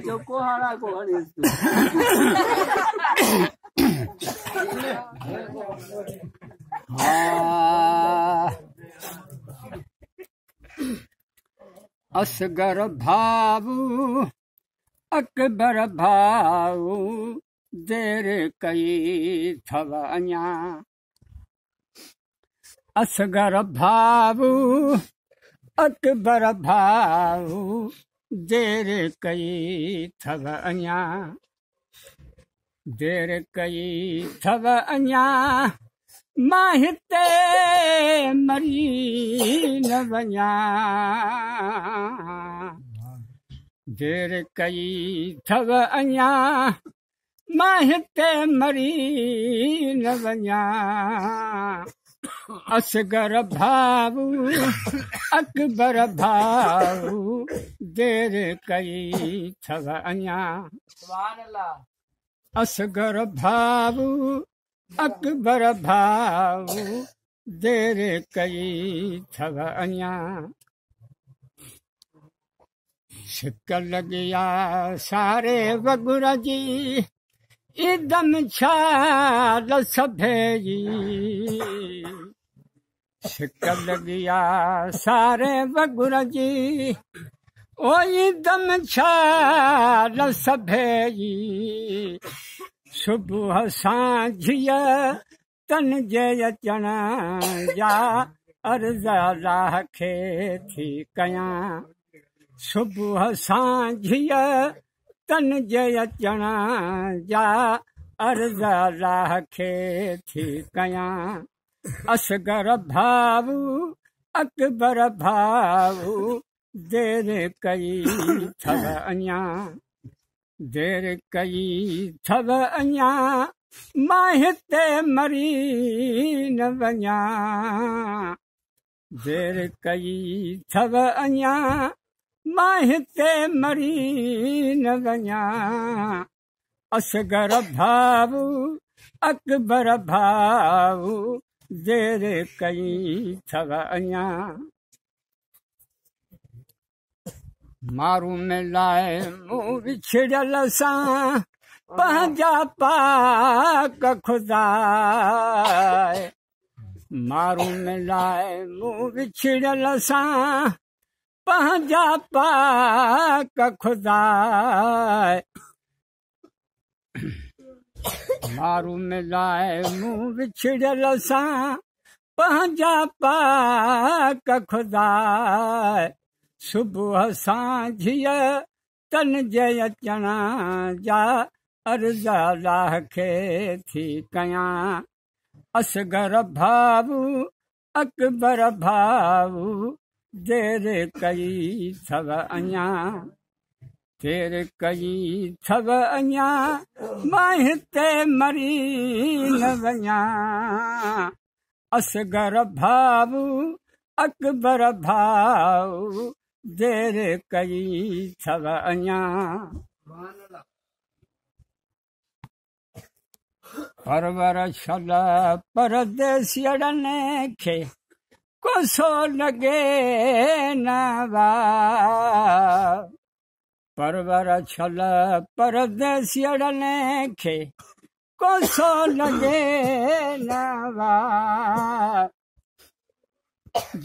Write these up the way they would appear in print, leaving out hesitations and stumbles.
जो कोहाड़ा कोहाड़ी असगर भाऊ अकबर भाऊ देर कई थव अञा असगर भाऊ अकबर भाऊ देर कई थव अञा देर कई थव अञा मां हिते मरी न वञा देर कई थव अञा मां हिते मरी न वञा असगर भाऊ अकबर भाऊ देर कई थव अञा असगर भाऊ अकबर भाऊ देर कई थव अञा सिक लॻिया सारे वगुर जी ईदम छाल सभे जी सिक लॻिया सारे वगुर जी ओ ईदम छाल सभे जी सुबुह सांझीअ तन जे अचण जा अर्ज़ अल्लाह खे थी कयां सुबुह सांझीअ तन जे अचण जा अर्ज़ अल्लाह खे थी कयां असगर भाऊ अकबर भाऊ देर कई थव अञा देर कई थव अञा मां हिते मरी न वञा देर कई थव अञा मां हिते मरी न वञा असगर भाऊ अकबर भाऊ देर कई थव अञा मारू मिलाए मूं विछड़ियल सां पंहिंजा पाक खुदा मारू मिलाए मूं विछड़ियल सां पंहिंजा पाक खुदा मारू मिलाए मूं विछड़ियल सां पंहिंजा पाक खुदा सुबुह सांझीअ तन जे अचण जा अर्ज़ अल्लाह खे थी कयां असगर भाऊ अकबर भाऊ देर कई थव अञा देर कई थव अञा मां हिते मरी न वञा असगर भाऊ अकबर भाऊ देर कई थव अञा परवर छल परदेसियड़नि खे कोसो लॻे न वा परवर छल परदेसियड़नि खे कोसो लॻे न वा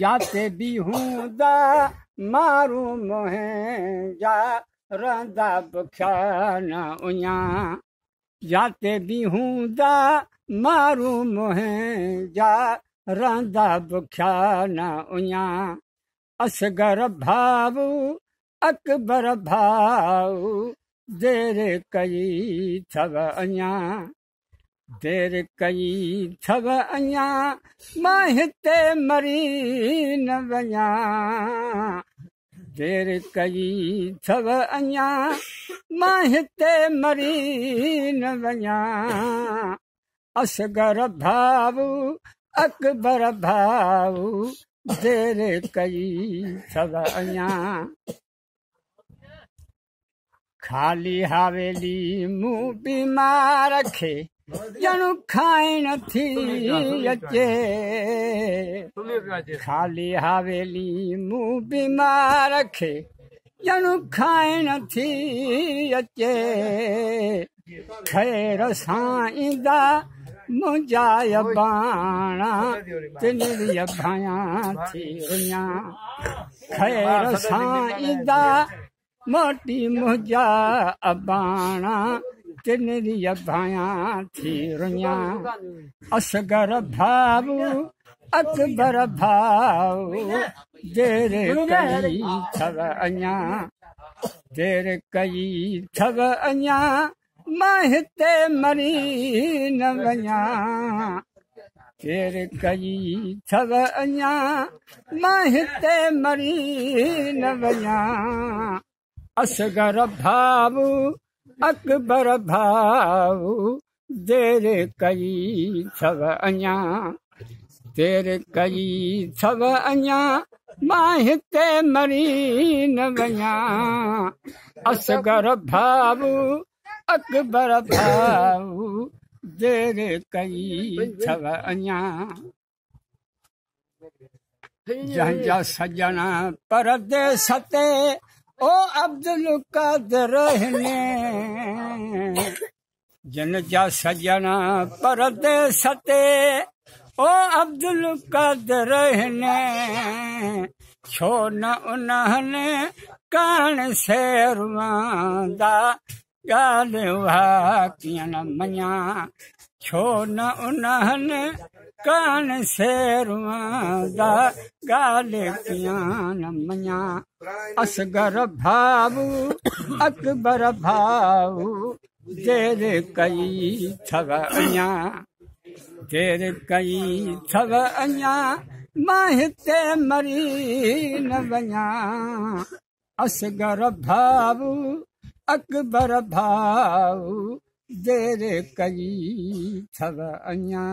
जाते भी हूंदा मारू मोहे जा रहंदा बुखिया न उञा जाते भी हूंदा मारू मोहे जा रहंदा बुखिया न उञा असगर भाऊ अकबर भाऊ देर कई थव अञा देर कई थव अञा मां हिते मरी न वञा देर कई थव अञा मां हिते मरी न वञा असगर भाऊ अकबर भाऊ देर कई थव अञा खाली हवेली मूं बीमार खे ॼणु खाइण थी अचे ख़ाली हवेली मूं बीमार खे ॼणु खाइण थी अचे ख़ैर सां ईंदा मुंहिंजा बाणा तिनरी भायां थी वञा ख़ैर सां ईंदा मोटी मुंहिंजा बाणा तिनरी भायां थी वञा असगर भाऊ अकबर भाऊ देर कई अथव अञा देर कई अथव अञा मां हिते मरी न वञा देर कई अथव अञा मां हिते मरी न वञा असगर भाऊ अकबर भाऊ देर कई अथव अञा देर कई अथव अञा मां हिते मरी न वञा असगर भाऊ अकबर भाऊ देर कई अथव अञा जंहिंजा सॼण परदेस ते ओ अब्दुल कादर हिने जिन जा सॼण परदेस ते ओ अब्दुल कादर हिने छो न उन्हनि कान शेरवांदा ॻाल्हि उहा कीअं न मञा छो न उन्हनि कान शेरवांदा ॻाल्हि कीअं न मञा असगर भाऊ अकबर भाऊ देर कई अथव अञा देर कई अथव अञा मां हिते मरी न वञा असगर भाऊ अकबर भाऊ देर कई अथव अञा